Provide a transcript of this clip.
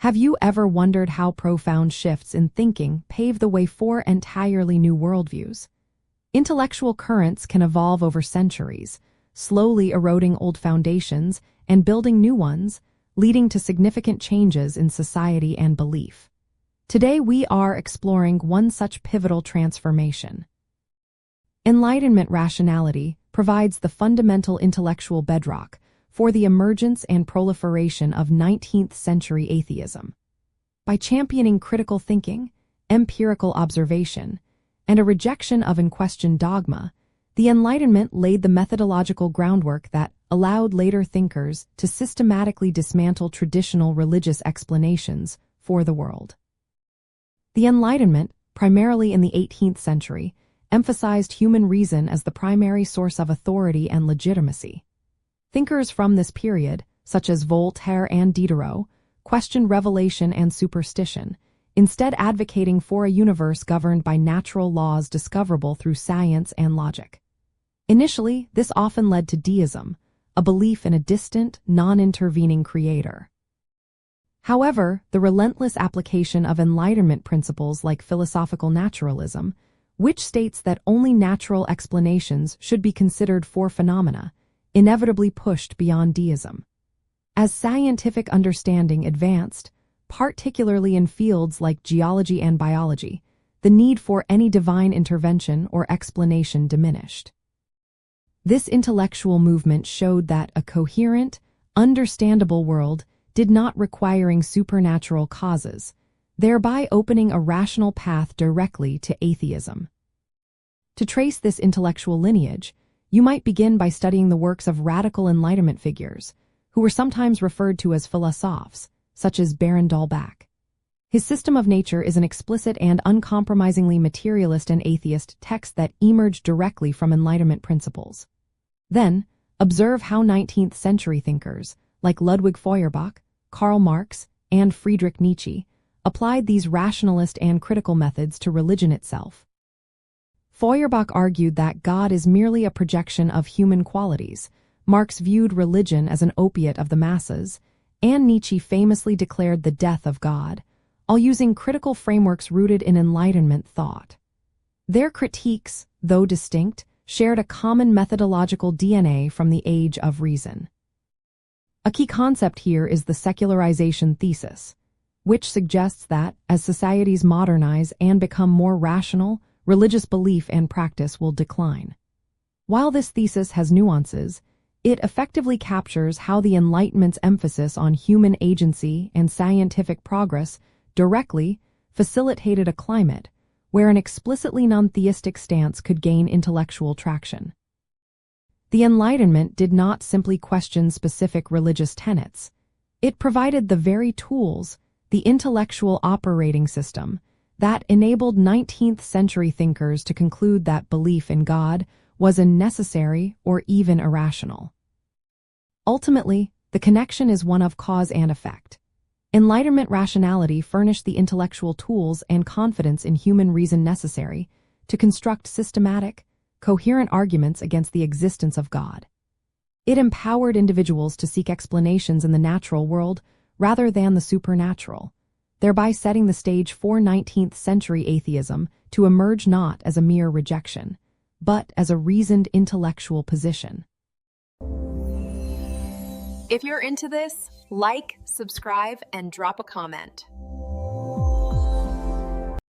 Have you ever wondered how profound shifts in thinking pave the way for entirely new worldviews? Intellectual currents can evolve over centuries, slowly eroding old foundations and building new ones, leading to significant changes in society and belief. Today we are exploring one such pivotal transformation. Enlightenment Rationality provides the fundamental intellectual bedrock for the emergence and proliferation of 19th-century atheism. By championing critical thinking, empirical observation, and a rejection of unquestioned dogma, the Enlightenment laid the methodological groundwork that allowed later thinkers to systematically dismantle traditional religious explanations for the world. The Enlightenment, primarily in the 18th century, emphasized human reason as the primary source of authority and legitimacy. Thinkers from this period, such as Voltaire and Diderot, questioned revelation and superstition, instead advocating for a universe governed by natural laws discoverable through science and logic. Initially, this often led to deism, a belief in a distant, non-intervening creator. However, the relentless application of Enlightenment principles like philosophical naturalism, which states that only natural explanations should be considered for phenomena, inevitably pushed beyond deism. As scientific understanding advanced, particularly in fields like geology and biology, the need for any divine intervention or explanation diminished. This intellectual movement showed that a coherent, understandable world did not require supernatural causes, thereby opening a rational path directly to atheism. To trace this intellectual lineage, you might begin by studying the works of radical Enlightenment figures, who were sometimes referred to as philosophes, such as Baron d'Holbach. His System of Nature is an explicit and uncompromisingly materialist and atheist text that emerged directly from Enlightenment principles. Then, observe how 19th-century thinkers, like Ludwig Feuerbach, Karl Marx, and Friedrich Nietzsche, applied these rationalist and critical methods to religion itself. Feuerbach argued that God is merely a projection of human qualities. Marx viewed religion as an opiate of the masses, and Nietzsche famously declared the death of God, all using critical frameworks rooted in Enlightenment thought. Their critiques, though distinct, shared a common methodological DNA from the Age of Reason. A key concept here is the secularization thesis, which suggests that, as societies modernize and become more rational, religious belief and practice will decline. While this thesis has nuances, it effectively captures how the Enlightenment's emphasis on human agency and scientific progress directly facilitated a climate where an explicitly non-theistic stance could gain intellectual traction. The Enlightenment did not simply question specific religious tenets. It provided the very tools, the intellectual operating system, that enabled 19th-century thinkers to conclude that belief in God was unnecessary or even irrational. Ultimately, the connection is one of cause and effect. Enlightenment rationality furnished the intellectual tools and confidence in human reason necessary to construct systematic, coherent arguments against the existence of God. It empowered individuals to seek explanations in the natural world rather than the supernatural, thereby setting the stage for 19th-century atheism to emerge not as a mere rejection, but as a reasoned intellectual position. If you're into this, like, subscribe, and drop a comment.